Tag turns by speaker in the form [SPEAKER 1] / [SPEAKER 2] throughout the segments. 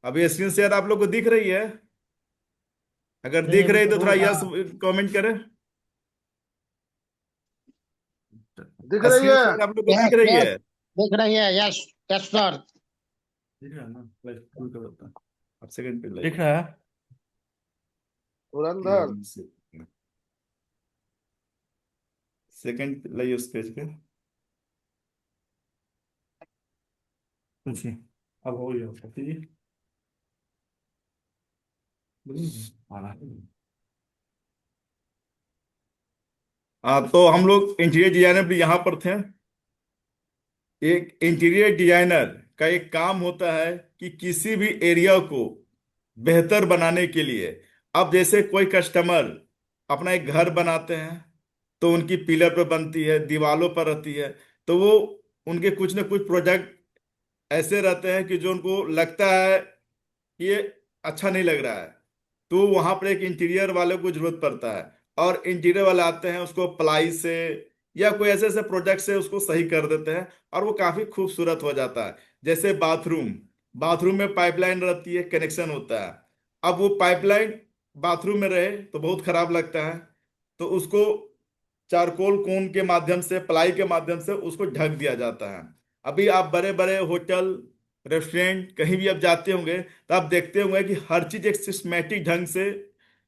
[SPEAKER 1] अभी screen share आप लोग को दिख रही है? अगर
[SPEAKER 2] नहीं,
[SPEAKER 1] दिख
[SPEAKER 2] अभी
[SPEAKER 1] रही है
[SPEAKER 2] तो
[SPEAKER 1] तो थोड़ा यस
[SPEAKER 2] हाँ।
[SPEAKER 1] कमेंट करें।
[SPEAKER 2] दिख रही
[SPEAKER 1] स्क्रीन
[SPEAKER 2] है।
[SPEAKER 1] शेयर आप लोग को
[SPEAKER 2] यस
[SPEAKER 1] दिख रही
[SPEAKER 2] यस,
[SPEAKER 1] है?
[SPEAKER 2] दिख रही है। यस। Yes sir.
[SPEAKER 1] दिख रहा है ना? लाइट फुल कर देता हूं। अब सेकंड पे
[SPEAKER 3] दिख
[SPEAKER 1] लाइए।
[SPEAKER 3] रहा है।
[SPEAKER 2] धुरंधर।
[SPEAKER 1] सेकंड पे लाइए उस पेज पे।
[SPEAKER 3] पूछिए। अब हो गया बताइए। आ रहा है।
[SPEAKER 1] हाँ, तो हम लोग इंटीरियर डिजाइनर भी यहाँ पर थे। एक इंटीरियर डिजाइनर का एक काम होता है कि किसी भी एरिया को बेहतर बनाने के लिए, अब जैसे कोई कस्टमर अपना एक घर बनाते हैं तो उनकी पिलर पर बनती है, दीवारों पर रहती है, तो वो उनके कुछ ना कुछ प्रोजेक्ट ऐसे रहते हैं कि जो उनको लगता है कि ये अच्छा नहीं लग रहा है, तो वहां पर एक इंटीरियर वाले को जरूरत पड़ता है। और इंटीरियर वाले आते हैं, उसको प्लाई से या कोई ऐसे ऐसे प्रोजेक्ट से उसको सही कर देते हैं और वो काफी खूबसूरत हो जाता है। जैसे बाथरूम, बाथरूम में पाइपलाइन रहती है, कनेक्शन होता है। अब वो पाइपलाइन बाथरूम में रहे तो बहुत खराब लगता है, तो उसको चारकोल कोन के माध्यम से, प्लाई के माध्यम से उसको ढक दिया जाता है। अभी आप बड़े बड़े होटल, रेस्टोरेंट कहीं भी आप जाते होंगे तो आप देखते होंगे कि हर चीज एक सिस्टमेटिक ढंग से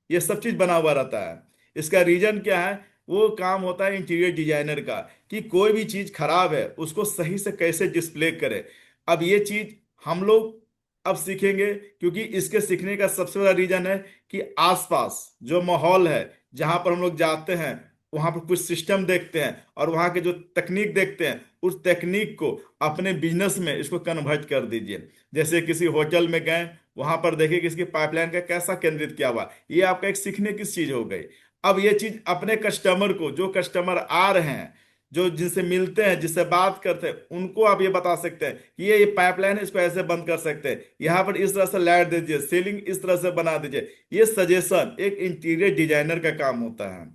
[SPEAKER 1] ये सब चीज बना हुआ रहता है। इसका रीजन क्या है? वो काम होता है इंटीरियर डिजाइनर का, कि कोई भी चीज खराब है उसको सही से कैसे डिस्प्ले करे। अब ये चीज हम लोग अब सीखेंगे, क्योंकि इसके सीखने का सबसे बड़ा रीजन है कि आसपास जो माहौल है, जहां पर हम लोग जाते हैं, वहां पर कुछ सिस्टम देखते हैं और वहां के जो तकनीक देखते हैं, उस तकनीक को अपने बिजनेस में इसको कन्वर्ट कर दीजिए। जैसे किसी होटल में गए, वहां पर देखिए कि इसकी पाइपलाइन का कैसा केंद्रित किया हुआ, ये आपका एक सीखने की चीज हो गई। अब ये चीज अपने कस्टमर को, जो कस्टमर आ रहे हैं, जो जिनसे मिलते हैं, जिससे बात करते हैं, उनको आप ये बता सकते हैं कि ये पाइपलाइन है, इसको ऐसे बंद कर सकते हैं, यहाँ पर इस तरह से लाइट दे दीजिए, सीलिंग इस तरह से बना दीजिए। ये सजेशन एक इंटीरियर डिजाइनर का काम होता है,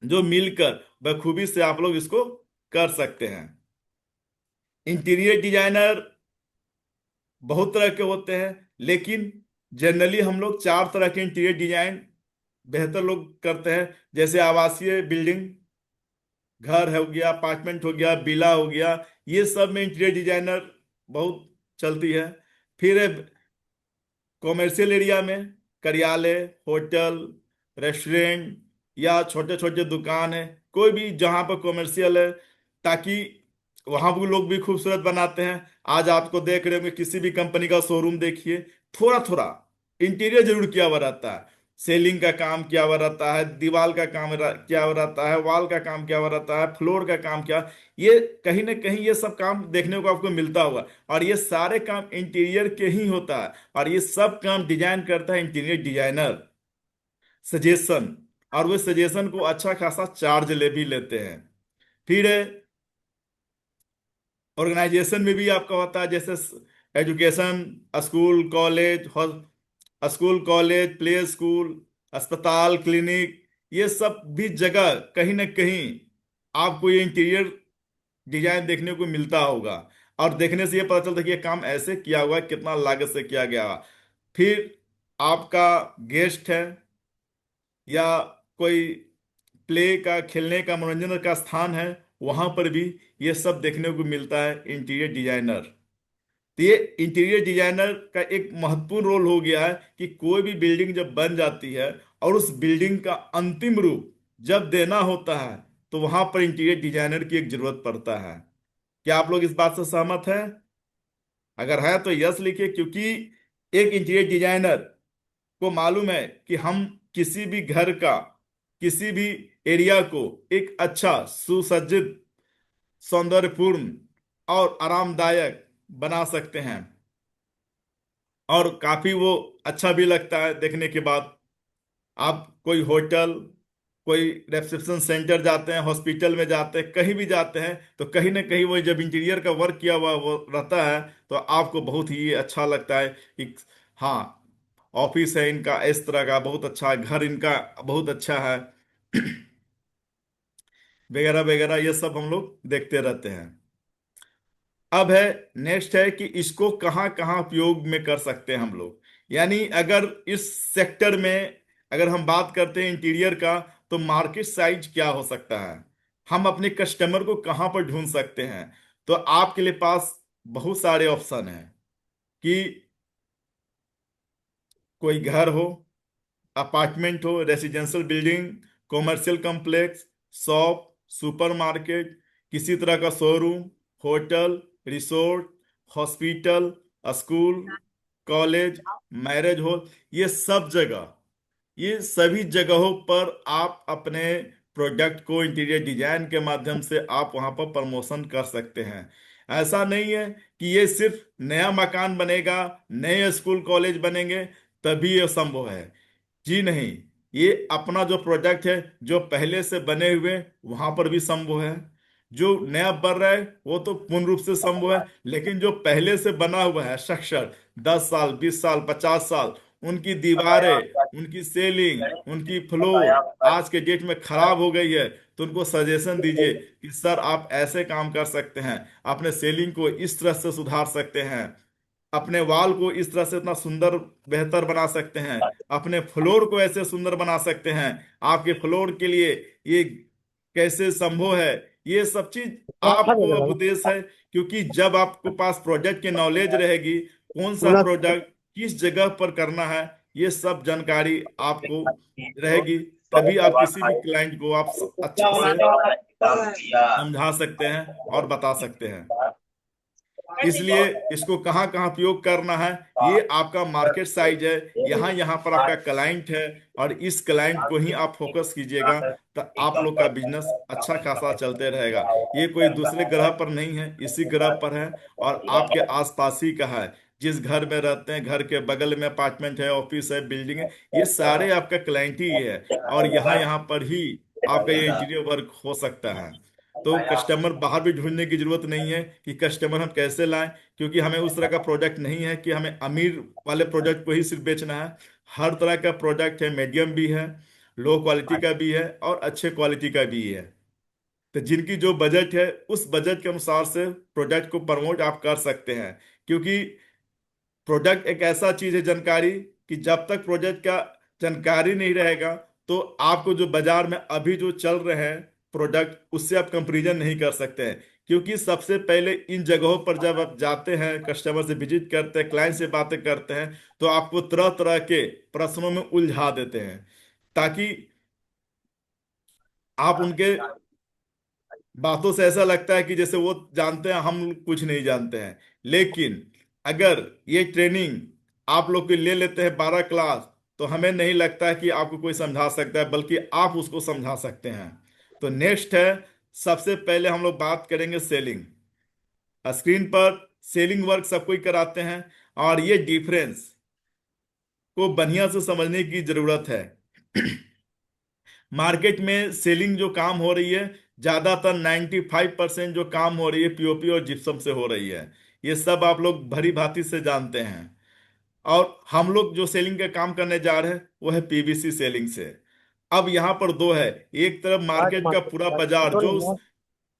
[SPEAKER 1] जो मिलकर बखूबी से आप लोग इसको कर सकते हैं। इंटीरियर डिजाइनर बहुत तरह के होते हैं, लेकिन जनरली हम लोग चार तरह के इंटीरियर डिजाइन बेहतर लोग करते हैं। जैसे आवासीय बिल्डिंग, घर हो गया, अपार्टमेंट हो गया, विला हो गया, ये सब में इंटीरियर डिजाइनर बहुत चलती है। फिर कॉमर्शियल एरिया में कार्यालय, होटल, रेस्टोरेंट या छोटे छोटे दुकान है, कोई भी जहां पर कॉमर्शियल है, ताकि वहां भी लोग भी खूबसूरत बनाते हैं। आज आपको देख रहे होंगे, किसी भी कंपनी का शोरूम देखिए, थोड़ा थोड़ा इंटीरियर जरूर किया हुआ रहता है। सेलिंग का काम किया हुआ रहता है, दीवार का काम किया हुआ रहता है, वॉल का काम किया हुआ रहता है, फ्लोर का काम किया, ये कहीं ना कहीं ये सब काम देखने को आपको मिलता होगा। और ये सारे काम इंटीरियर के ही होता है, और ये सब काम डिजाइन करता है इंटीरियर डिजाइनर। सजेशन, और वो सजेशन को अच्छा खासा चार्ज ले भी लेते हैं। फिर ऑर्गेनाइजेशन में भी आपका होता है, जैसे education, school college, school college, play school, अस्पताल, क्लिनिक, ये सब भी जगह कहीं ना कहीं आपको ये इंटीरियर डिजाइन देखने को मिलता होगा। और देखने से ये पता चलता है कि ये काम ऐसे किया हुआ है, कितना लागत से किया गया। फिर आपका गेस्ट है या कोई प्ले का, खेलने का, मनोरंजन का स्थान है, वहां पर भी ये सब देखने को मिलता है इंटीरियर डिजाइनर। तो ये इंटीरियर डिजाइनर का एक महत्वपूर्ण रोल हो गया है कि कोई भी बिल्डिंग जब बन जाती है और उस बिल्डिंग का अंतिम रूप जब देना होता है, तो वहां पर इंटीरियर डिजाइनर की एक जरूरत पड़ता है। क्या आप लोग इस बात से सहमत हैं? अगर है तो यस लिखिए, क्योंकि एक इंटीरियर डिजाइनर को मालूम है कि हम किसी भी घर का, किसी भी एरिया को एक अच्छा, सुसज्जित, सौंदर्यपूर्ण और आरामदायक बना सकते हैं, और काफी वो अच्छा भी लगता है देखने के बाद। आप कोई होटल, कोई रिसेप्शन सेंटर जाते हैं, हॉस्पिटल में जाते हैं, कहीं भी जाते हैं, तो कहीं ना कहीं वो जब इंटीरियर का वर्क किया हुआ वो रहता है, तो आपको बहुत ही अच्छा लगता है कि हाँ, ऑफिस है इनका इस तरह का, बहुत अच्छा है, घर इनका बहुत अच्छा है, वगैरह वगैरह, ये सब हम लोग देखते रहते हैं। अब है, नेक्स्ट है कि इसको कहाँ कहाँ उपयोग में कर सकते हैं हम लोग। यानी अगर इस सेक्टर में अगर हम बात करते हैं इंटीरियर का, तो मार्केट साइज क्या हो सकता है, हम अपने कस्टमर को कहाँ पर ढूंढ सकते हैं। तो आपके लिए पास बहुत सारे ऑप्शन हैं कि कोई घर हो, अपार्टमेंट हो, residential building, commercial complex, shop, supermarket, किसी तरह का showroom, hotel, resort, hospital, school, college, marriage hall, ये सब जगह, ये सभी जगहों पर आप अपने प्रोडक्ट को इंटीरियर डिजाइन के माध्यम से आप वहां पर प्रमोशन कर सकते हैं। ऐसा नहीं है कि ये सिर्फ नया मकान बनेगा, नए स्कूल कॉलेज बनेंगे तभी ये संभव है। जी नहीं, ये अपना जो प्रोजेक्ट है जो पहले से बने हुए वहां पर भी संभव है। जो नया बन रहा है वो तो पूर्ण रूप से संभव है, लेकिन जो पहले से बना हुआ है स्ट्रक्चर, 10 साल, 20 साल, 50 साल, उनकी दीवारें, उनकी सेलिंग, उनकी फ्लोर आज के डेट में खराब हो गई है, तो उनको सजेशन दीजिए कि सर आप ऐसे काम कर सकते हैं, अपने सेलिंग को इस तरह से सुधार सकते हैं, अपने वॉल को इस तरह से इतना सुंदर बेहतर बना सकते हैं, अपने फ्लोर को ऐसे सुंदर बना सकते हैं, आपके फ्लोर के लिए ये कैसे संभव है। ये सब चीज आपको अब उपदेश है, क्योंकि जब आपके पास प्रोजेक्ट की नॉलेज रहेगी, कौन सा प्रोजेक्ट किस जगह पर करना है, ये सब जानकारी आपको रहेगी, तभी आप किसी भी क्लाइंट को आप अच्छे से समझा सकते हैं और बता सकते हैं। इसलिए इसको कहाँ कहाँ उपयोग करना है, ये आपका मार्केट साइज है, यहाँ यहाँ पर आपका क्लाइंट है, और इस क्लाइंट को ही आप फोकस कीजिएगा, तो आप लोग का बिजनेस अच्छा खासा चलते रहेगा। ये कोई दूसरे ग्रह पर नहीं है, इसी ग्रह पर है, और आपके आसपास ही का है। जिस घर में रहते हैं, घर के बगल में अपार्टमेंट है, ऑफिस है, बिल्डिंग है, ये सारे आपका क्लाइंट ही है, और यहाँ यहाँ पर ही आपका ये इंटीरियर वर्क हो सकता है। तो कस्टमर बाहर भी ढूंढने की जरूरत नहीं है कि कस्टमर हम कैसे लाएं, क्योंकि हमें उस तरह का प्रोडक्ट नहीं है कि हमें अमीर वाले प्रोडक्ट को ही सिर्फ बेचना है। हर तरह का प्रोडक्ट है, मीडियम भी है, लो क्वालिटी का भी है, और अच्छे क्वालिटी का भी है। तो जिनकी जो बजट है उस बजट के अनुसार से प्रोडक्ट को प्रमोट आप कर सकते हैं, क्योंकि प्रोडक्ट एक ऐसा चीज है, जानकारी, कि जब तक प्रोडक्ट का जानकारी नहीं रहेगा, तो आपको जो बाजार में अभी जो चल रहे हैं प्रोडक्ट, उससे आप कंपैरिजन नहीं कर सकते हैं। क्योंकि सबसे पहले इन जगहों पर जब आप जाते हैं, कस्टमर से विजिट करते हैं, क्लाइंट से बातें करते हैं, तो आपको तरह तरह के प्रश्नों में उलझा देते हैं, ताकि आप उनके बातों से ऐसा लगता है कि जैसे वो जानते हैं, हम कुछ नहीं जानते हैं। लेकिन अगर ये ट्रेनिंग आप लोग के ले लेते हैं 12 क्लास, तो हमें नहीं लगता है कि आपको कोई समझा सकता है, बल्कि आप उसको समझा सकते हैं। तो नेक्स्ट है, सबसे पहले हम लोग बात करेंगे सेलिंग। स्क्रीन पर सेलिंग वर्क सब कोई कराते हैं, और ये डिफरेंस को बढ़िया से समझने की जरूरत है। मार्केट में सेलिंग जो काम हो रही है, ज्यादातर 95% जो काम हो रही है पीओपी और जिप्सम से हो रही है। ये सब आप लोग भली भांति से जानते हैं। और हम लोग जो सेलिंग का काम करने जा रहे हैं वो है पीवीसी सेलिंग से। अब यहाँ पर दो है, एक तरफ मार्केट का पूरा बाजार जो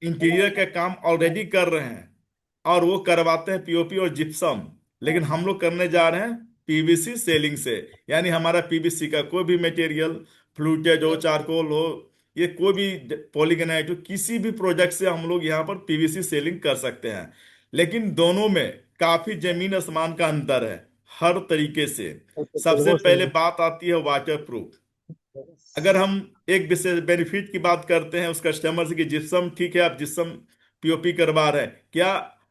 [SPEAKER 1] इंटीरियर का काम ऑलरेडी कर रहे हैं, और वो करवाते हैं पीओपी और जिप्सम, लेकिन हम लोग करने जा रहे हैं पीवीसी सेलिंग से। यानी हमारा पीवीसी का कोई भी मटेरियल, फ्लूटेड हो, चारकोल हो, ये कोई भी पॉलीगनाइट हो, किसी भी प्रोडक्ट से हम लोग यहाँ पर पीवीसी सेलिंग कर सकते हैं। लेकिन दोनों में काफी जमीन आसमान का अंतर है, हर तरीके से। सबसे पहले बात आती है वाटर प्रूफ। अगर हम एक विशेष बेनिफिट की बात करते हैं उस कस्टमर से कि जिप्सम ठीक है, आप जिप्सम पीओपी करवा रहे हैं, क्या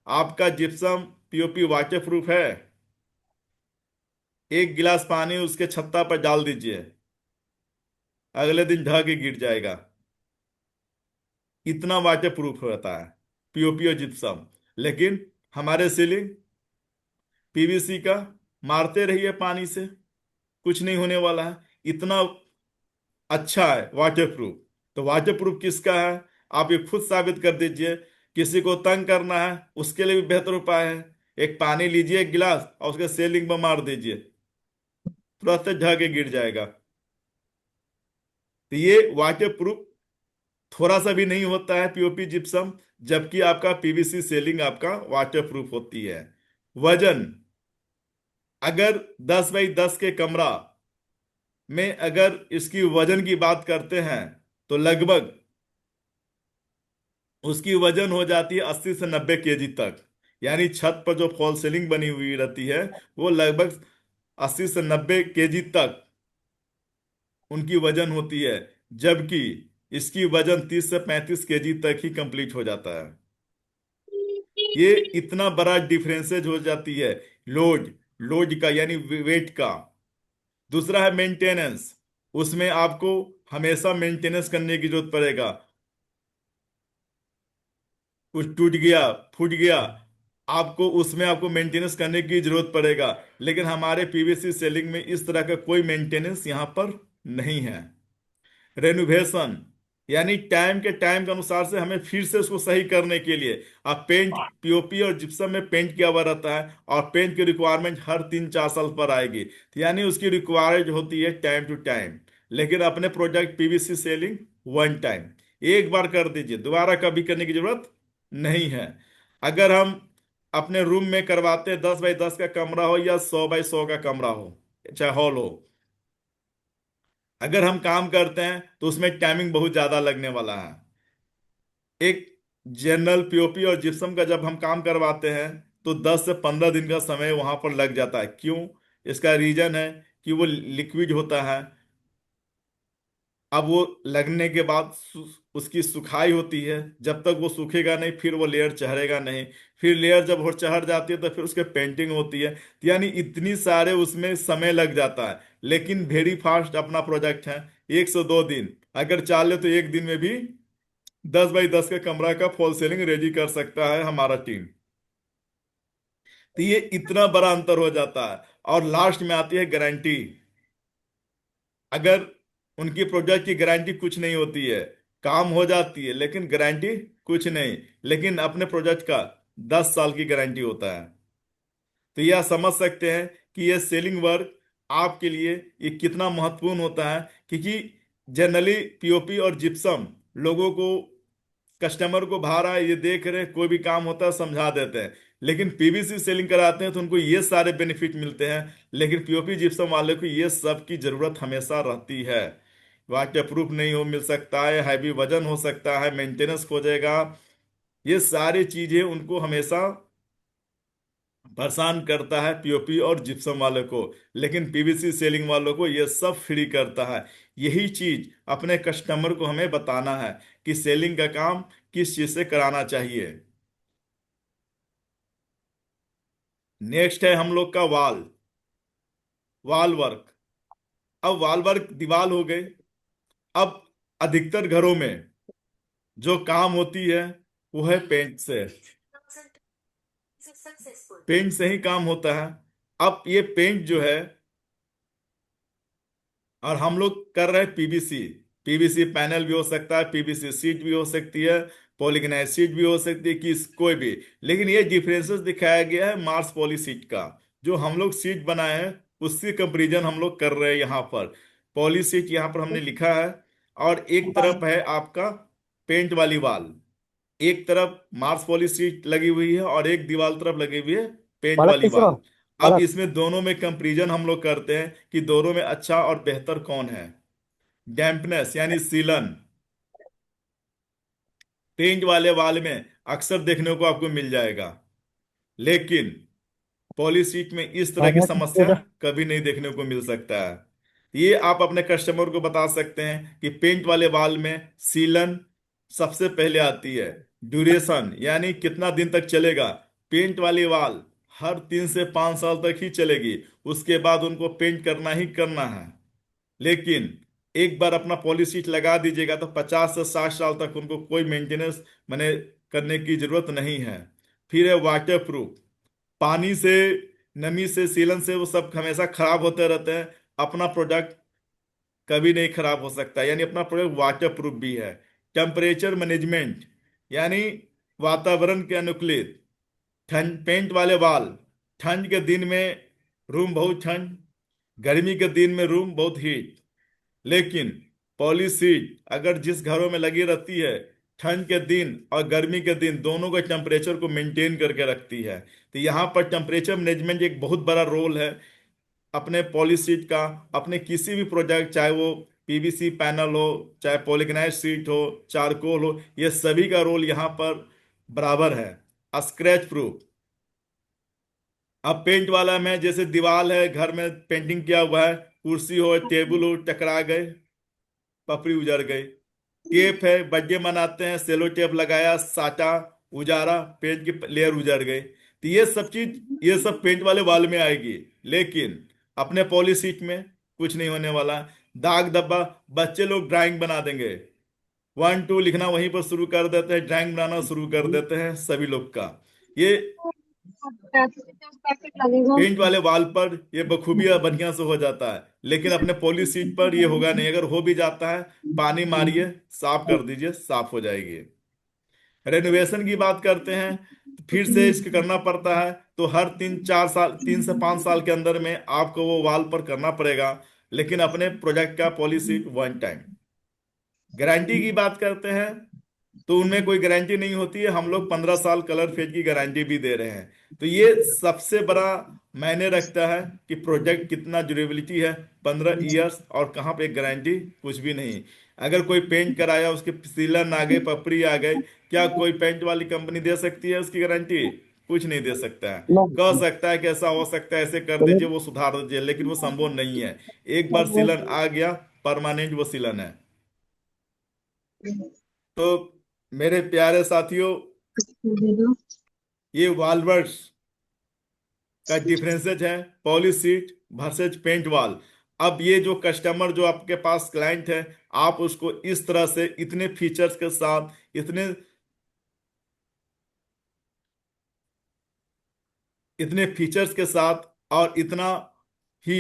[SPEAKER 1] आपका जिप्सम पीओपी वाटर प्रूफ है? एक गिलास पानी उसके छत्ता पर डाल दीजिए, अगले दिन ढह के गिर जाएगा। इतना वाटर प्रूफ होता है पीओपी और जिप्सम। लेकिन हमारे सीलिंग पीवीसी का, मारते रहिए पानी से, कुछ नहीं होने वाला है, इतना अच्छा है वाटर प्रूफ। तो वाटर प्रूफ किसका है, आप ये खुद साबित कर दीजिए। किसी को तंग करना है उसके लिए भी बेहतर उपाय है, एक पानी लीजिए, एक गिलास, और उसके सेलिंग में मार दीजिए, तुरंत ढह के गिर जाएगा। तो ये वाटर प्रूफ थोड़ा सा भी नहीं होता है पीओपी जिप्सम, जबकि आपका पीवीसी सेलिंग आपका वाटर प्रूफ होती है। वजन, अगर 10 बाई 10 के कमरा में अगर इसकी वजन की बात करते हैं तो लगभग उसकी वजन हो जाती है 80 से 90 केजी तक। यानी छत पर जो फॉल सीलिंग बनी हुई रहती है वो लगभग 80 से 90 केजी तक उनकी वजन होती है, जबकि इसकी वजन 30 से 35 केजी तक ही कंप्लीट हो जाता है। ये इतना बड़ा डिफरेंसेज हो जाती है लोड लोड का, यानी वेट का। दूसरा है मेंटेनेंस, उसमें आपको हमेशा मेंटेनेंस करने की जरूरत पड़ेगा। कुछ टूट गया, फूट गया, आपको उसमें आपको मेंटेनेंस करने की जरूरत पड़ेगा। लेकिन हमारे पीवीसी सेलिंग में इस तरह का कोई मेंटेनेंस यहाँ पर नहीं है। रेनोवेशन, यानी टाइम के अनुसार से हमें फिर से उसको सही करने के लिए, अब पेंट पीओपी और जिप्सम में पेंट किया हुआ रहता है और पेंट की रिक्वायरमेंट हर 3-4 साल पर आएगी, तो यानी उसकी रिक्वायर्ड होती है टाइम टू टाइम। लेकिन अपने product PVC selling one time, एक बार कर दीजिए, दोबारा कभी करने की जरूरत नहीं है। अगर हम अपने रूम में करवाते हैं, 10 बाई 10 का कमरा हो या 100 बाई 100 का कमरा हो, चाहे हॉल हो, अगर हम काम करते हैं तो उसमें टाइमिंग बहुत ज्यादा लगने वाला है। एक जनरल पीओपी और जिप्सम का जब हम काम करवाते हैं तो 10 से 15 दिन का समय वहां पर लग जाता है। क्यों? इसका रीजन है कि वो लिक्विड होता है। अब वो लगने के बाद उसकी सुखाई होती है, जब तक वो सूखेगा नहीं फिर वो लेयर चढ़ेगा नहीं। फिर लेयर जब वो चढ़ जाती है तो फिर उसके पेंटिंग होती है, तो यानी इतनी सारे उसमें समय लग जाता है। लेकिन वेरी फास्ट अपना प्रोजेक्ट है, 1 से 2 दिन, अगर चाहे तो एक दिन में भी 10 बाई 10 के कमरा का फॉल सीलिंग रेडी कर सकता है हमारा टीम। तो ये इतना बड़ा अंतर हो जाता है। और लास्ट में आती है गारंटी। अगर उनकी प्रोडक्ट की गारंटी कुछ नहीं होती है, काम हो जाती है लेकिन गारंटी कुछ नहीं। लेकिन अपने प्रोडक्ट का 10 साल की गारंटी होता है। तो यह समझ सकते हैं कि यह सेलिंग वर्क आपके लिए ये कितना महत्वपूर्ण होता है, क्योंकि जनरली पीओपी और जिप्सम लोगों को, कस्टमर को बाहर आए ये देख रहे हैं, कोई भी काम होता है समझा देते हैं। लेकिन पीवीसी सेलिंग कराते हैं तो उनको ये सारे बेनिफिट मिलते हैं। लेकिन पीओपी जिप्सम वाले को ये सब की जरूरत हमेशा रहती है। वाटर प्रूफ नहीं हो मिल सकता है, हैवी वजन हो सकता है, मेंटेनेंस हो जाएगा, ये सारी चीजें उनको हमेशा परेशान करता है पीओपी और जिप्सम वालों को। लेकिन पीवीसी सेलिंग वालों को ये सब फ्री करता है। यही चीज अपने कस्टमर को हमें बताना है कि सेलिंग का काम किस चीज से कराना चाहिए। नेक्स्ट है हम लोग का वॉल वर्क। अब वॉल वर्क दीवार हो गए। अब अधिकतर घरों में जो काम होती है वो है पेंट से, पेंट से ही काम होता है। अब ये पेंट जो है, और हम लोग कर रहे हैं पीवीसी, पीवीसी पैनल भी हो सकता है, पीवीसी सीट भी हो सकती है, पॉलीगनाइज सीट भी हो सकती है, किस कोई भी। लेकिन ये डिफरेंसेस दिखाया गया है मार्स पॉली सीट का। जो हम लोग सीट बनाए हैं उससे कंपेरिजन हम लोग कर रहे हैं यहाँ पर। पॉली सीट यहाँ पर हमने लिखा है, और एक तरफ है आपका पेंट वाली वाल, एक तरफ मार्स पॉली सीट लगी हुई है और एक दीवार तरफ लगी हुई है पेंट
[SPEAKER 2] बालक
[SPEAKER 1] वाली
[SPEAKER 2] कैसे
[SPEAKER 1] वाल।
[SPEAKER 2] रहो?
[SPEAKER 1] अब
[SPEAKER 2] बालक
[SPEAKER 1] इसमें दोनों में कंपैरिजन हम लोग करते हैं कि दोनों में अच्छा और बेहतर कौन है। डैम्पनेस यानी सीलन, पेंट वाले वाल में अक्सर देखने को आपको मिल जाएगा, लेकिन पॉलीसीट में इस तरह की
[SPEAKER 2] खाना किसको
[SPEAKER 1] समस्या
[SPEAKER 2] दे?
[SPEAKER 1] कभी नहीं देखने को मिल सकता है। ये आप अपने कस्टमर को बता सकते हैं कि पेंट वाले वाल में सीलन सबसे पहले आती है। ड्यूरेशन यानी कितना दिन तक चलेगा, पेंट वाली वाल हर 3 से 5 साल तक ही चलेगी, उसके बाद उनको पेंट करना ही करना है। लेकिन एक बार अपना पॉलिसी लगा दीजिएगा तो 50 से 60 साल तक उनको कोई मेंटेनेंस मैंने करने की जरूरत नहीं है। फिर है वाटर प्रूफ। पानी से, नमी से, सीलन से वो सब हमेशा खराब होते रहते हैं, अपना प्रोडक्ट कभी नहीं खराब हो सकता, यानी अपना प्रोडक्ट वाटर प्रूफ भी है। टेम्परेचर मैनेजमेंट यानी वातावरण के अनुकूलित। ठंड, पेंट वाले वाल ठंड के दिन में रूम बहुत ठंड, गर्मी के दिन में रूम बहुत हीट। लेकिन पॉली सीट अगर जिस घरों में लगी रहती है ठंड के दिन और गर्मी के दिन दोनों के टेम्परेचर को मेंटेन करके रखती है। तो यहाँ पर टेम्परेचर मैनेजमेंट एक बहुत बड़ा रोल है अपने पॉलीशीट का। अपने किसी भी प्रोजेक्ट, चाहे वो पीवीसी पैनल हो, चाहे पॉलीकार्बोनेट शीट हो, चारकोल हो, ये सभी का रोल यहाँ पर बराबर है। Scratch proof. अब पेंट वाला में जैसे दीवार है, घर में पेंटिंग किया हुआ है, कुर्सी हो, टेबल हो, टकरा गए, पपड़ी उजड़ गई। टेप है, बर्थडे मनाते हैं, सेलो टेप लगाया, साटा, उजाड़ा, पेंट की लेयर उजड़ गई। तो ये सब चीज, ये सब पेंट वाले वाल में आएगी। लेकिन अपने पॉलीशीट में कुछ नहीं होने वाला। दाग धब्बा, बच्चे लोग ड्राइंग बना देंगे, 1 2 लिखना वहीं पर शुरू कर देते हैं, ड्राइंग बनाना शुरू कर देते हैं सभी लोग का। ये पेंट वाले वाल पर ये बखूबिया बढ़िया से हो जाता है, लेकिन अपने पॉलीशीट पर ये होगा नहीं। अगर हो भी जाता है, पानी मारिए, साफ कर दीजिए, साफ हो जाएगी। रेनोवेशन की बात करते हैं तो फिर से इसको करना पड़ता है। तो हर 3 4 साल, 3 से 5 साल के अंदर में आपको वो वाल पर करना पड़ेगा। लेकिन अपने प्रोजेक्ट का पॉलिसी 1 टाइम। गारंटी की बात करते हैं तो उनमें कोई गारंटी नहीं होती है। हम लोग 15 साल कलर फेज की गारंटी भी दे रहे हैं। तो ये सबसे बड़ा मायने रखता है कि प्रोजेक्ट कितना ड्यूरेबिलिटी है। 15 इयर्स, और कहाँ पे गारंटी, कुछ भी नहीं। अगर कोई पेंट कराया, उसके सीलन आ गए, पपड़ी आ गई, क्या कोई पेंट वाली कंपनी दे सकती है उसकी गारंटी? कुछ नहीं दे सकता है।
[SPEAKER 2] No.
[SPEAKER 1] कह सकता है कि ऐसा हो सकता है, ऐसे कर दीजिए, वो सुधार दीजिए, लेकिन वो संभव नहीं है। एक बार सीलन आ गया, परमानेंट वो सीलन है। तो मेरे प्यारे साथियों, ये वॉल्वर्स का डिफरेंसेज है, पॉलीशीट वर्सेज पेंट वॉल। अब ये जो कस्टमर, जो आपके पास क्लाइंट है, आप उसको इस तरह से इतने फीचर्स के साथ, इतने फीचर्स के साथ और इतना ही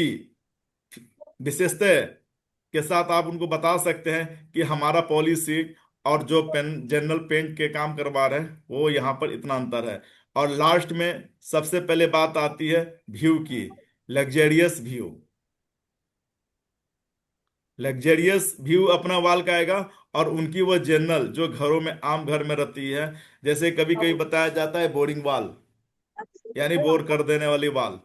[SPEAKER 1] विशेषता के साथ आप उनको बता सकते हैं कि हमारा पॉलिसी और जो पेन जनरल पेंट के काम करवा रहे हैं, वो यहाँ पर इतना अंतर है। और लास्ट में सबसे पहले बात आती है व्यू की। Luxurious view. लग्जरियस व्यू अपना वाल का आएगा। और उनकी वो जनरल, जो घरों में, आम घर में रहती है, जैसे कभी कभी बताया जाता है बोरिंग वाल, यानी बोर कर देने वाली वाल।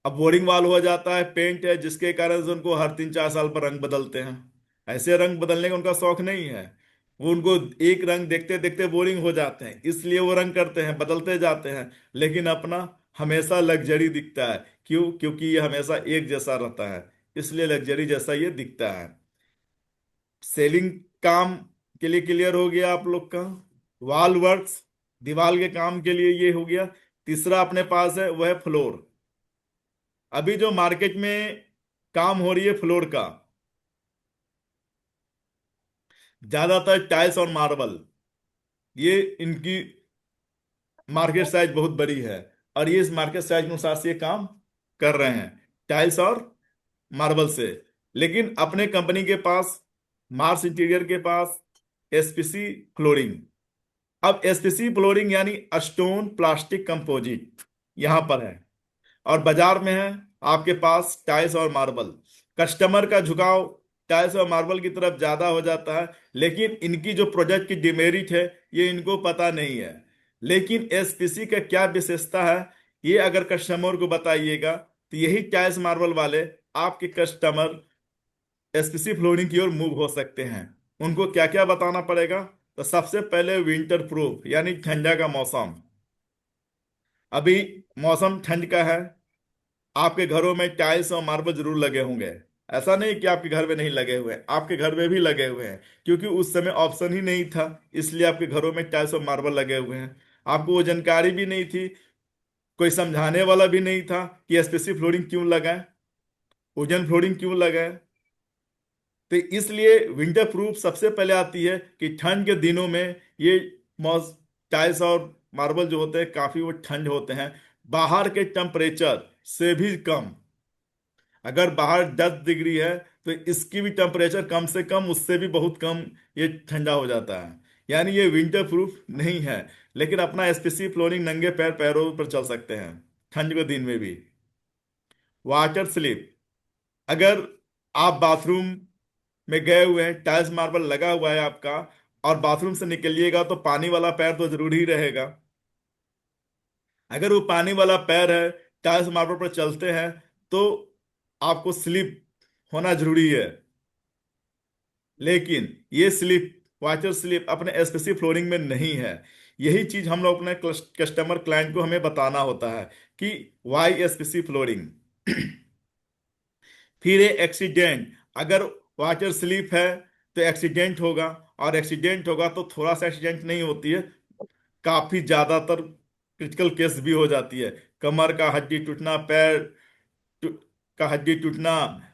[SPEAKER 1] अब बोरिंग वाल हो जाता है, पेंट है, जिसके कारण से उनको हर 3 4 साल पर रंग बदलते हैं। ऐसे रंग बदलने का उनका शौक नहीं है। वो उनको एक रंग देखते देखते बोरिंग हो जाते हैं, इसलिए वो रंग करते हैं, बदलते जाते हैं। लेकिन अपना हमेशा लग्जरी दिखता है। क्यों? क्योंकि ये हमेशा एक जैसा रहता है, इसलिए लग्जरी जैसा ये दिखता है। सेलिंग काम के लिए क्लियर हो गया आप लोग का। वॉल वर्क्स, दीवार के काम के लिए ये हो गया। तीसरा अपने पास है, वह है फ्लोर। अभी जो मार्केट में काम हो रही है फ्लोर का, ज्यादातर टाइल्स और मार्बल, ये इनकी मार्केट साइज बहुत बड़ी है। और ये इस मार्केट साइज के अनुसार से ये काम कर रहे हैं, टाइल्स और मार्बल से। लेकिन अपने कंपनी के पास, मार्स इंटीरियर के पास, एसपीसी फ्लोरिंग। अब एसपीसी फ्लोरिंग यानी स्टोन प्लास्टिक कंपोजिट यहां पर है। और बाजार में है आपके पास टाइल्स और मार्बल। कस्टमर का झुकाव टाइल्स और मार्बल की तरफ ज्यादा हो जाता है, लेकिन इनकी जो प्रोजेक्ट की डिमेरिट है, ये इनको पता नहीं है। लेकिन एसपीसी का क्या विशेषता है, ये अगर कस्टमर को बताइएगा तो यही टाइल्स मार्बल वाले आपके कस्टमर एसपीसी फ्लोरिंग की ओर मूव हो सकते हैं। उनको क्या क्या बताना पड़ेगा? तो सबसे पहले विंटर प्रूफ, यानी ठंडा का मौसम। अभी मौसम ठंड का है, आपके घरों में टाइल्स और मार्बल जरूर लगे होंगे। ऐसा नहीं कि आपके घर में नहीं लगे हुए हैं, आपके घर में भी लगे हुए हैं। क्योंकि उस समय ऑप्शन ही नहीं था, इसलिए आपके घरों में टाइल्स और मार्बल लगे हुए हैं। आपको वो जानकारी भी नहीं थी, कोई समझाने वाला भी नहीं था कि स्पेसिफिक फ्लोरिंग क्यों लगाएं, वुडन फ्लोरिंग क्यों लगाएं। तो इसलिए विंटर प्रूफ सबसे पहले आती है कि ठंड के दिनों में ये मॉस टाइल्स और मार्बल जो होते हैं, काफी वो ठंड होते हैं, बाहर के टेम्परेचर से भी कम। अगर बाहर 10 डिग्री है, तो इसकी भी टेम्परेचर कम से कम उससे भी बहुत कम, ये ठंडा हो जाता है। यानी ये विंटर प्रूफ नहीं है। लेकिन अपना एसपीसी फ्लोरिंग नंगे पैर पैरों पर चल सकते हैं ठंड के दिन में भी। Water slip. अगर आप बाथरूम में गए हुए हैं, टाइल्स मार्बल लगा हुआ है आपका, और बाथरूम से निकलिएगा तो पानी वाला पैर तो जरूरी ही रहेगा। अगर वो पानी वाला पैर है, टाइल्स मार्बल पर चलते हैं, तो आपको स्लिप होना जरूरी है। लेकिन ये स्लिप, वाटर स्लिप अपने एसपीसी फ्लोरिंग में नहीं है। यही चीज हम लोग अपने कस्टमर क्लाइंट को हमें बताना होता है कि वाई एसपीसी फ्लोरिंग। फिर ये एक्सीडेंट, अगर वाटर स्लिप है तो एक्सीडेंट होगा, और एक्सीडेंट होगा तो थोड़ा सा एक्सीडेंट नहीं होती है, काफी ज्यादातर क्रिटिकल केस भी हो जाती है। कमर का हड्डी टूटना, पैर टू- का हड्डी टूटना,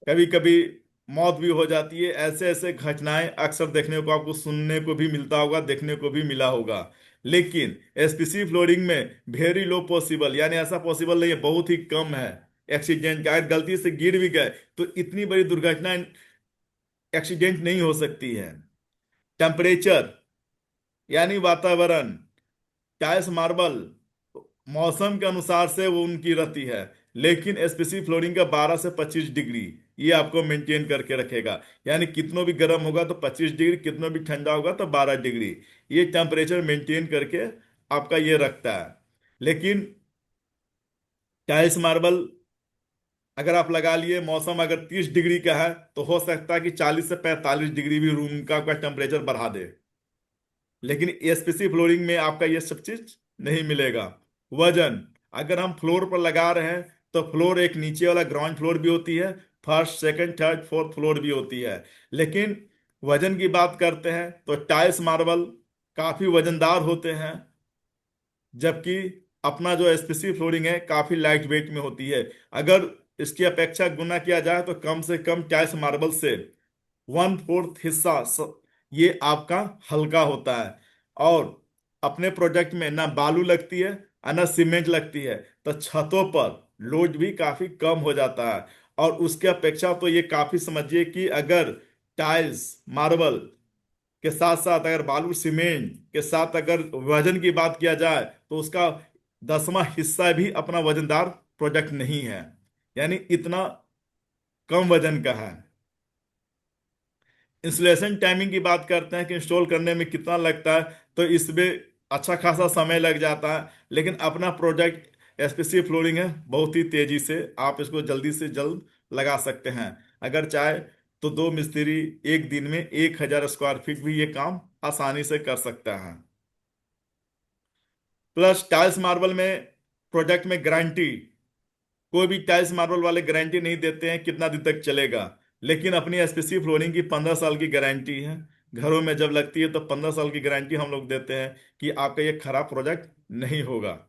[SPEAKER 1] कभी कभी मौत भी हो जाती है। ऐसे ऐसे घटनाएं अक्सर देखने को, आपको सुनने को भी मिलता होगा, देखने को भी मिला होगा। लेकिन एसपीसी फ्लोरिंग में वेरी लो पॉसिबल, यानी ऐसा पॉसिबल नहीं है, बहुत ही कम है एक्सीडेंट का। अगर गलती से गिर भी गए तो इतनी बड़ी दुर्घटना, एक्सीडेंट नहीं हो सकती है। टेम्परेचर यानी वातावरण, टाइल्स मार्बल मौसम के अनुसार से वो उनकी रहती है। लेकिन एसपीसी फ्लोरिंग का 12 से 25 डिग्री ये आपको मेंटेन करके रखेगा। यानी कितनों भी गर्म होगा तो 25 डिग्री, कितनों भी ठंडा होगा तो 12 डिग्री, ये टेम्परेचर मेंटेन करके आपका ये रखता है। लेकिन टाइल्स मार्बल अगर आप लगा लिए, मौसम अगर 30 डिग्री का है, तो हो सकता है कि 40 से 45 डिग्री भी रूम का टेम्परेचर बढ़ा दे। लेकिन एसपीसी फ्लोरिंग में आपका ये सब चीज नहीं मिलेगा। वजन, अगर हम फ्लोर पर लगा रहे हैं तो फ्लोर एक नीचे वाला ग्राउंड फ्लोर भी होती है, first second third fourth floor भी होती है। लेकिन वजन की बात करते हैं तो टाइल्स मार्बल काफी वजनदार होते हैं, जबकि अपना जो एसपीसी फ्लोरिंग है काफी लाइट वेट में होती है। अगर इसकी अपेक्षा गुना किया जाए तो कम से कम टाइल्स मार्बल से 1/4 हिस्सा ये आपका हल्का होता है। और अपने प्रोजेक्ट में ना बालू लगती है और ना सीमेंट लगती है, तो छतों पर लोड भी काफी कम हो जाता है। और उसके अपेक्षा तो ये काफी समझिए कि अगर टाइल्स मार्बल के साथ साथ अगर बालू सीमेंट के साथ अगर वजन की बात किया जाए तो उसका 10वां हिस्सा भी अपना वजनदार प्रोजेक्ट नहीं है। यानी इतना कम वजन का है। इंस्टॉलेशन टाइमिंग की बात करते हैं कि इंस्टॉल करने में कितना लगता है, तो इसमें अच्छा खासा समय लग जाता है। लेकिन अपना प्रोजेक्ट एसपीसी फ्लोरिंग है, बहुत ही तेजी से आप इसको जल्दी से जल्द लगा सकते हैं। अगर चाहे तो दो मिस्त्री एक दिन में 1000 स्क्वायर फीट भी ये काम आसानी से कर सकता है। प्लस टाइल्स मार्बल में प्रोजेक्ट में गारंटी, कोई भी टाइल्स मार्बल वाले गारंटी नहीं देते हैं कितना दिन तक चलेगा। लेकिन अपनी एसपीसी फ्लोरिंग की 15 साल की गारंटी है। घरों में जब लगती है तो 15 साल की गारंटी हम लोग देते हैं कि आपका ये खराब प्रोजेक्ट नहीं होगा।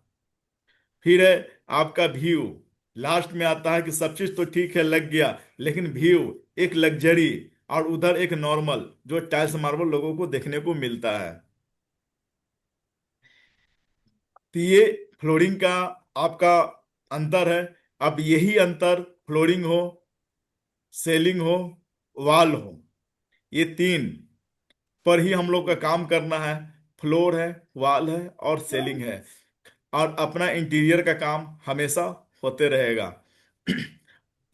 [SPEAKER 1] फिर है आपका व्यू, लास्ट में आता है कि सब चीज तो ठीक है लग गया, लेकिन व्यू एक लग्जरी और उधर एक नॉर्मल जो टाइल्स मार्बल लोगों को देखने को मिलता है। तो ये फ्लोरिंग का आपका अंतर है। अब यही अंतर फ्लोरिंग हो, सेलिंग हो, वॉल हो, ये तीन पर ही हम लोग का काम करना है। फ्लोर है, वॉल है और सेलिंग है, और अपना इंटीरियर का काम हमेशा होते रहेगा।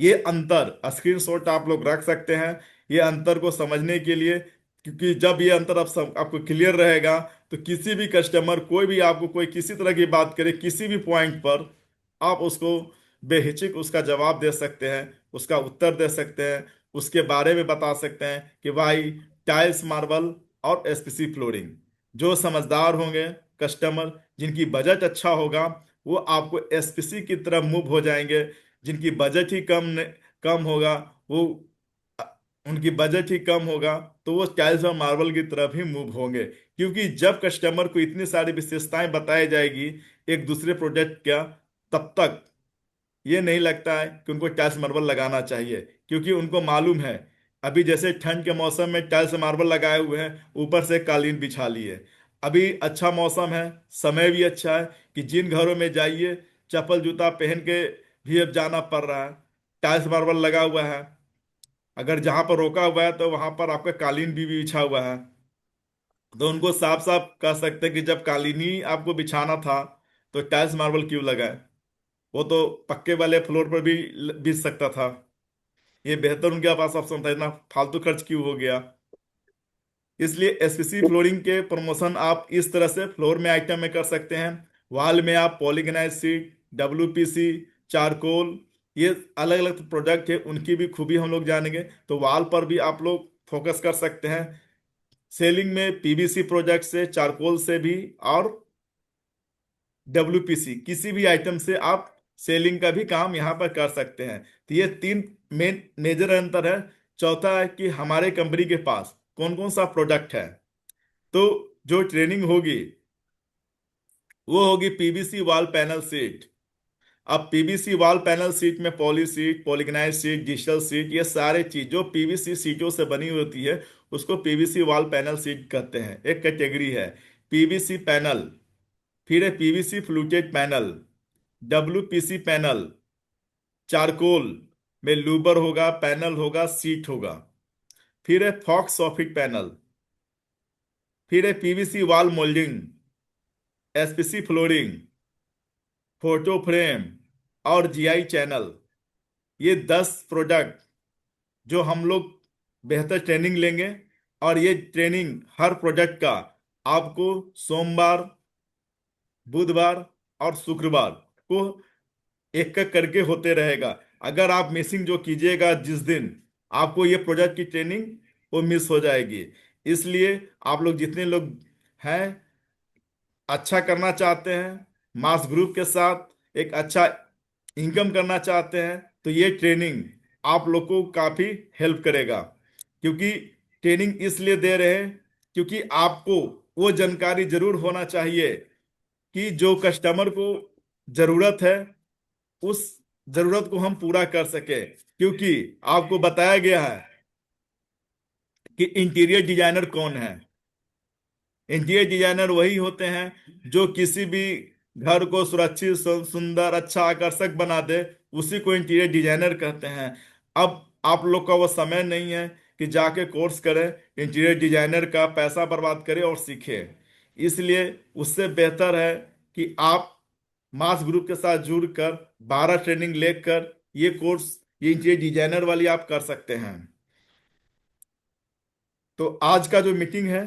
[SPEAKER 1] ये अंतर स्क्रीनशॉट आप लोग रख सकते हैं, ये अंतर को समझने के लिए। क्योंकि जब ये अंतर आपको क्लियर रहेगा तो किसी भी कस्टमर, कोई भी आपको कोई किसी तरह की बात करे किसी भी पॉइंट पर, आप उसको बेहिचक उसका जवाब दे सकते हैं, उसका उत्तर दे सकते हैं, उसके बारे में बता सकते हैं कि भाई टाइल्स मार्बल और एसपीसी फ्लोरिंग, जो समझदार होंगे कस्टमर, जिनकी बजट अच्छा होगा, वो आपको एसपीसी की तरफ मूव हो जाएंगे। जिनकी बजट ही कम होगा, वो अ, उनकी बजट ही कम होगा, तो वो टाइल्स और मार्बल की तरफ ही मूव होंगे। क्योंकि जब कस्टमर को इतनी सारी विशेषताएं बताई जाएगी एक दूसरे प्रोडक्ट का, तब तक ये नहीं लगता है कि उनको टाइल्स मार्बल लगाना चाहिए। क्योंकि उनको मालूम है, अभी जैसे ठंड के मौसम में टाइल्स मार्बल लगाए हुए हैं, ऊपर से कालीन बिछा लिए। अभी अच्छा मौसम है, समय भी अच्छा है कि जिन घरों में जाइए चप्पल जूता पहन के भी अब जाना पड़ रहा है, टाइल्स मार्बल लगा हुआ है। अगर जहां पर रोका हुआ है तो वहां पर आपका कालीन भी बिछा हुआ है। तो उनको साफ साफ कह सकते हैं कि जब कालीन ही आपको बिछाना था तो टाइल्स मार्बल क्यों लगाए, वो तो पक्के वाले फ्लोर पर भी बिछ सकता था। ये बेहतर उनके पास ऑप्शन था, इतना फालतू खर्च क्यों हो गया। इसलिए एसपीसी फ्लोरिंग के प्रमोशन आप इस तरह से फ्लोर में आइटम में कर सकते हैं। वॉल में आप पॉलीगनाइज शीट, डब्ल्यूपीसी, चारकोल, ये अलग अलग प्रोडक्ट है, उनकी भी खूबी हम लोग जानेंगे। तो वॉल पर भी आप लोग फोकस कर सकते हैं। सेलिंग में पीवीसी प्रोडक्ट से, चारकोल से भी, और डब्ल्यूपीसी किसी भी आइटम से आप सेलिंग का भी काम यहाँ पर कर सकते हैं। तो ये तीन मेन मेजर अंतर है। चौथा है कि हमारे कंपनी के पास कौन कौन सा प्रोडक्ट है। तो जो ट्रेनिंग होगी वो होगी पीवीसी वॉल पैनल सीट। अब पीवीसी वॉल पैनल सीट में पॉली सीट, पॉलीगनाइज सीट, डिजिटल सीट, ये सारे चीज जो पीवीसी सीटों से बनी होती है उसको पीवीसी वॉल पैनल सीट कहते हैं। एक कैटेगरी है पीवीसी पैनल, फिर है PVC fluted panel, WPC panel, charcoal में लूबर होगा, पैनल होगा, सीट होगा, फिर है फॉक्स सॉफिट पैनल, फिर है PVC wall moulding, SPC flooring, photo frame और जीआई चैनल। ये 10 प्रोडक्ट जो हम लोग बेहतर ट्रेनिंग लेंगे, और ये ट्रेनिंग हर प्रोडक्ट का आपको सोमवार, बुधवार और शुक्रवार को एक एक करके होते रहेगा। अगर आप मिसिंग जो कीजिएगा जिस दिन, आपको ये प्रोजेक्ट की ट्रेनिंग वो मिस हो जाएगी। इसलिए आप लोग जितने लोग हैं, अच्छा करना चाहते हैं, मास ग्रुप के साथ एक अच्छा इनकम करना चाहते हैं, तो ये ट्रेनिंग आप लोग को काफ़ी हेल्प करेगा। क्योंकि ट्रेनिंग इसलिए दे रहे हैं क्योंकि आपको वो जानकारी जरूर होना चाहिए कि जो कस्टमर को ज़रूरत है उस ज़रूरत को हम पूरा कर सके। क्योंकि आपको बताया गया है कि इंटीरियर डिजाइनर कौन है। इंटीरियर डिजाइनर वही होते हैं जो किसी भी घर को सुरक्षित, सुंदर, अच्छा, आकर्षक बना दे, उसी को इंटीरियर डिजाइनर कहते हैं। अब आप लोग का वो समय नहीं है कि जाके कोर्स करें इंटीरियर डिजाइनर का, पैसा बर्बाद करें और सीखें। इसलिए उससे बेहतर है कि आप मास ग्रुप के साथ जुड़कर 12 ट्रेनिंग लेकर ये कोर्स, ये इंटीरियर डिजाइनर वाली आप कर सकते हैं। तो आज का जो मीटिंग है,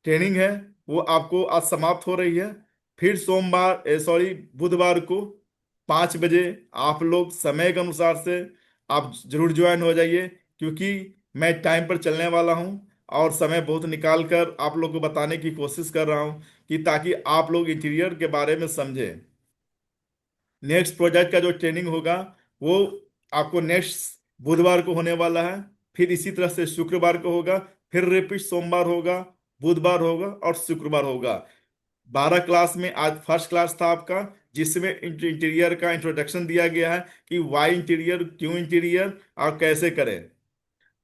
[SPEAKER 1] ट्रेनिंग है, वो आपको आज समाप्त हो रही है। फिर सोमवार, सॉरी, बुधवार को 5 बजे आप लोग समय के अनुसार से आप जरूर ज्वाइन हो जाइए। क्योंकि मैं टाइम पर चलने वाला हूँ और समय बहुत निकाल कर आप लोग को बताने की कोशिश कर रहा हूँ कि ताकि आप लोग इंटीरियर के बारे में समझें। नेक्स्ट प्रोजेक्ट का जो ट्रेनिंग होगा वो आपको नेक्स्ट बुधवार को होने वाला है। फिर इसी तरह से शुक्रवार को होगा, फिर रिपीट सोमवार होगा, बुधवार होगा और शुक्रवार होगा। 12 क्लास में आज फर्स्ट क्लास था आपका, जिसमें इंटीरियर का इंट्रोडक्शन दिया गया है कि वाई इंटीरियर, क्यों इंटीरियर और कैसे करें।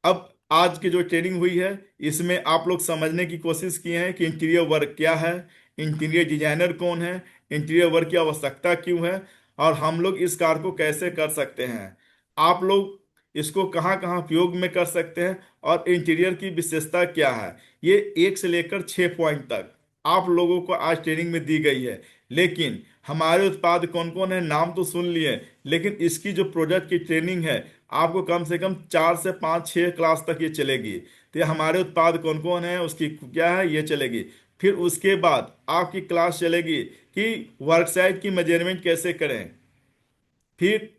[SPEAKER 1] अब आज की जो ट्रेनिंग हुई है इसमें आप लोग समझने की कोशिश किए हैं कि इंटीरियर वर्क क्या है, इंटीरियर डिजाइनर कौन है, इंटीरियर वर्क की आवश्यकता क्यों है, और हम लोग इस कार्य को कैसे कर सकते हैं, आप लोग इसको कहाँ कहाँ उपयोग में कर सकते हैं, और इंटीरियर की विशेषता क्या है। ये 1 से लेकर 6 पॉइंट तक आप लोगों को आज ट्रेनिंग में दी गई है। लेकिन हमारे उत्पाद कौन कौन है नाम तो सुन लिए, लेकिन इसकी जो प्रोडक्ट की ट्रेनिंग है आपको कम से कम 4 से 5 6 क्लास तक ये चलेगी। तो ये हमारे उत्पाद कौन कौन है, उसकी क्या है, ये चलेगी। फिर उसके बाद आपकी क्लास चलेगी कि वर्कसाइट की मेजरमेंट कैसे करें। फिर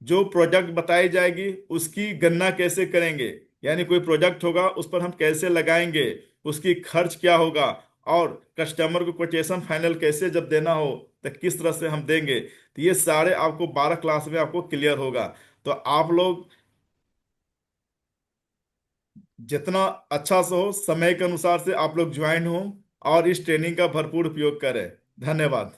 [SPEAKER 1] जो प्रोडक्ट बताई जाएगी उसकी गणना कैसे करेंगे, यानी कोई प्रोडक्ट होगा उस पर हम कैसे लगाएंगे, उसकी खर्च क्या होगा, और कस्टमर को कोटेशन फाइनल कैसे जब देना हो तो किस तरह से हम देंगे। तो ये सारे आपको 12 क्लास में आपको क्लियर होगा। तो आप लोग जितना अच्छा से हो, समय के अनुसार से आप लोग ज्वाइन हो और इस ट्रेनिंग का भरपूर उपयोग करें। धन्यवाद।